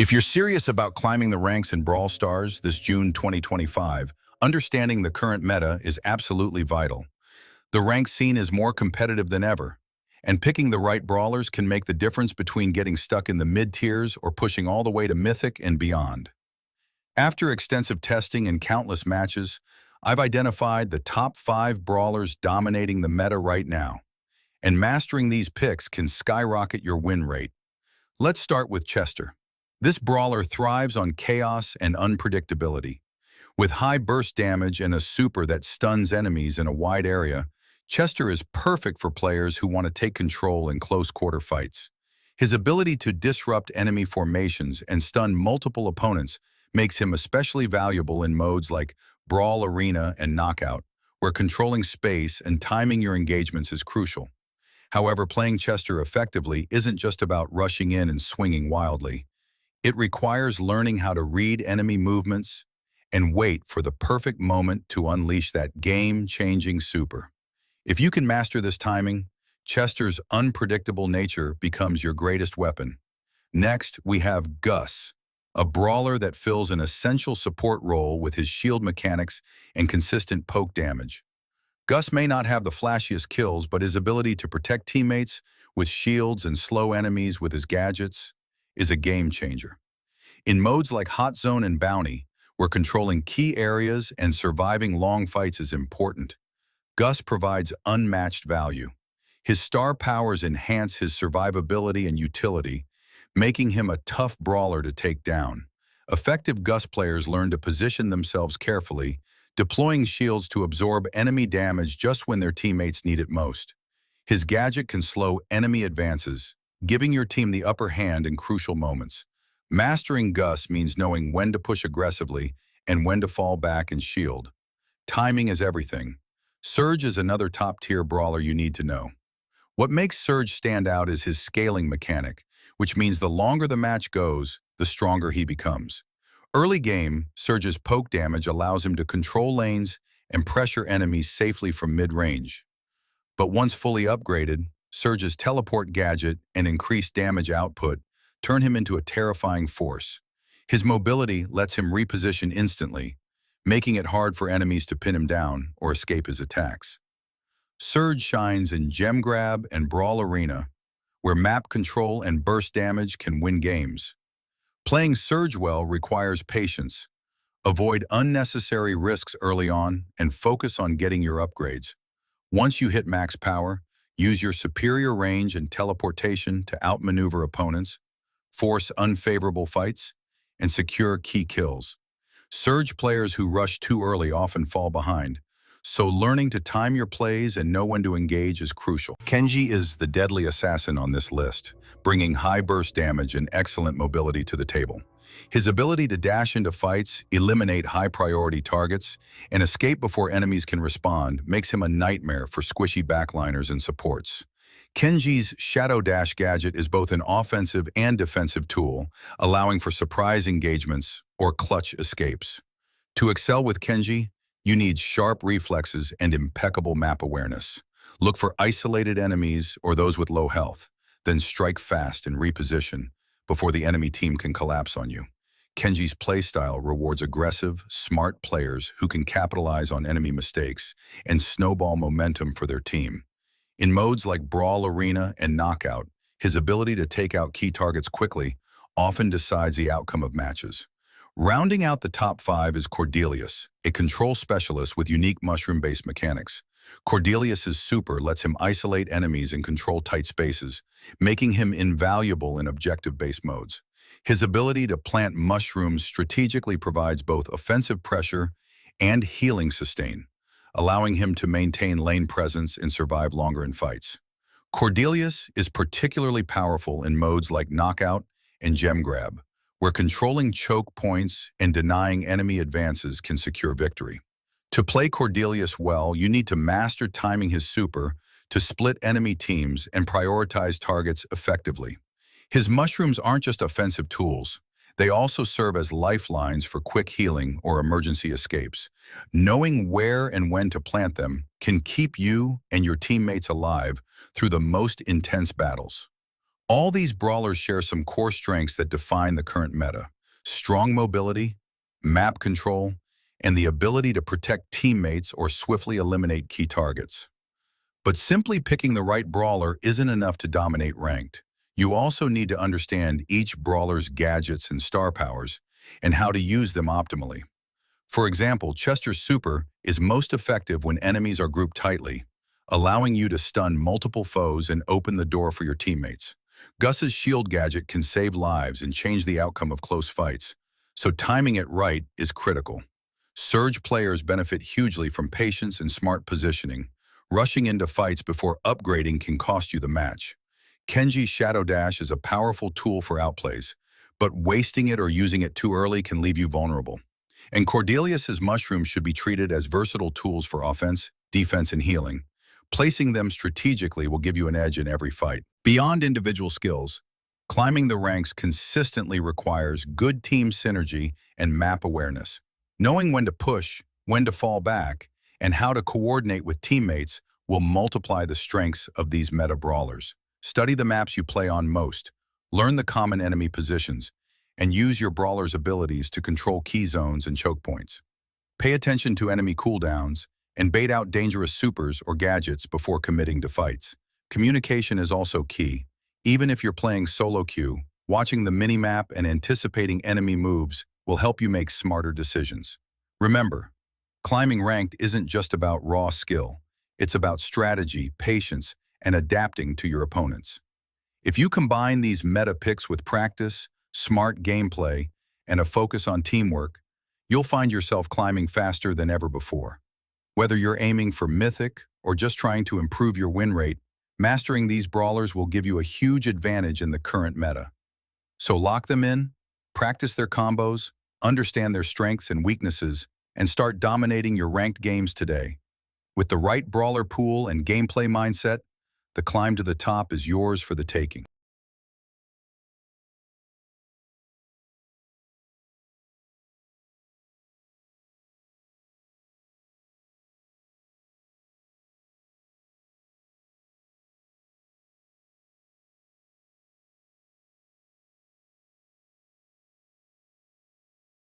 If you're serious about climbing the ranks in Brawl Stars this June 2025, understanding the current meta is absolutely vital. The rank scene is more competitive than ever, and picking the right brawlers can make the difference between getting stuck in the mid-tiers or pushing all the way to Mythic and beyond. After extensive testing and countless matches, I've identified the top 5 brawlers dominating the meta right now, and mastering these picks can skyrocket your win rate. Let's start with Chester. This brawler thrives on chaos and unpredictability. With high burst damage and a super that stuns enemies in a wide area, Chester is perfect for players who want to take control in close-quarter fights. His ability to disrupt enemy formations and stun multiple opponents makes him especially valuable in modes like Brawl Arena and Knockout, where controlling space and timing your engagements is crucial. However, playing Chester effectively isn't just about rushing in and swinging wildly. It requires learning how to read enemy movements and wait for the perfect moment to unleash that game-changing super. If you can master this timing, Chester's unpredictable nature becomes your greatest weapon. Next, we have Gus, a brawler that fills an essential support role with his shield mechanics and consistent poke damage. Gus may not have the flashiest kills, but his ability to protect teammates with shields and slow enemies with his gadgets is a game changer. In modes like Hot Zone and Bounty, where controlling key areas and surviving long fights is important, Gus provides unmatched value. His star powers enhance his survivability and utility, making him a tough brawler to take down. Effective Gus players learn to position themselves carefully, deploying shields to absorb enemy damage just when their teammates need it most. His gadget can slow enemy advances, giving your team the upper hand in crucial moments. Mastering Gus means knowing when to push aggressively and when to fall back and shield. Timing is everything. Serge is another top-tier brawler you need to know. What makes Serge stand out is his scaling mechanic, which means the longer the match goes, the stronger he becomes. Early game, Serge's poke damage allows him to control lanes and pressure enemies safely from mid-range. But once fully upgraded, Serge's teleport gadget and increased damage output turn him into a terrifying force. His mobility lets him reposition instantly, making it hard for enemies to pin him down or escape his attacks. Serge shines in Gem Grab and Brawl Arena, where map control and burst damage can win games. Playing Serge well requires patience. Avoid unnecessary risks early on and focus on getting your upgrades. Once you hit max power, use your superior range and teleportation to outmaneuver opponents, force unfavorable fights, and secure key kills. Serge players who rush too early often fall behind, so learning to time your plays and know when to engage is crucial. Kenji is the deadly assassin on this list, bringing high burst damage and excellent mobility to the table. His ability to dash into fights, eliminate high-priority targets, and escape before enemies can respond makes him a nightmare for squishy backliners and supports. Kenji's Shadow Dash gadget is both an offensive and defensive tool, allowing for surprise engagements or clutch escapes. To excel with Kenji, you need sharp reflexes and impeccable map awareness. Look for isolated enemies or those with low health, then strike fast and reposition before the enemy team can collapse on you. Kenji's playstyle rewards aggressive, smart players who can capitalize on enemy mistakes and snowball momentum for their team. In modes like Brawl Arena and Knockout, his ability to take out key targets quickly often decides the outcome of matches. Rounding out the top 5 is Cordelius, a control specialist with unique mushroom-based mechanics. Cordelius's super lets him isolate enemies and control tight spaces, making him invaluable in objective-based modes. His ability to plant mushrooms strategically provides both offensive pressure and healing sustain, allowing him to maintain lane presence and survive longer in fights. Cordelius is particularly powerful in modes like Knockout and Gem Grab, where controlling choke points and denying enemy advances can secure victory. To play Cordelius well, you need to master timing his super to split enemy teams and prioritize targets effectively. His mushrooms aren't just offensive tools. They also serve as lifelines for quick healing or emergency escapes. Knowing where and when to plant them can keep you and your teammates alive through the most intense battles. All these brawlers share some core strengths that define the current meta: strong mobility, map control, and the ability to protect teammates or swiftly eliminate key targets. But simply picking the right brawler isn't enough to dominate ranked. You also need to understand each brawler's gadgets and star powers and how to use them optimally. For example, Chester's super is most effective when enemies are grouped tightly, allowing you to stun multiple foes and open the door for your teammates. Gus's shield gadget can save lives and change the outcome of close fights, so timing it right is critical. Serge players benefit hugely from patience and smart positioning. Rushing into fights before upgrading can cost you the match. Kenji's Shadow Dash is a powerful tool for outplays, but wasting it or using it too early can leave you vulnerable. And Cordelius's mushrooms should be treated as versatile tools for offense, defense, and healing. Placing them strategically will give you an edge in every fight. Beyond individual skills, climbing the ranks consistently requires good team synergy and map awareness. Knowing when to push, when to fall back, and how to coordinate with teammates will multiply the strengths of these meta brawlers. Study the maps you play on most, learn the common enemy positions, and use your brawler's abilities to control key zones and choke points. Pay attention to enemy cooldowns and bait out dangerous supers or gadgets before committing to fights. Communication is also key. Even if you're playing solo queue, watching the minimap and anticipating enemy moves will help you make smarter decisions. Remember, climbing ranked isn't just about raw skill. It's about strategy, patience, and adapting to your opponents. If you combine these meta picks with practice, smart gameplay, and a focus on teamwork, you'll find yourself climbing faster than ever before. Whether you're aiming for mythic or just trying to improve your win rate, mastering these brawlers will give you a huge advantage in the current meta. So lock them in, practice their combos, understand their strengths and weaknesses, and start dominating your ranked games today. With the right brawler pool and gameplay mindset, the climb to the top is yours for the taking.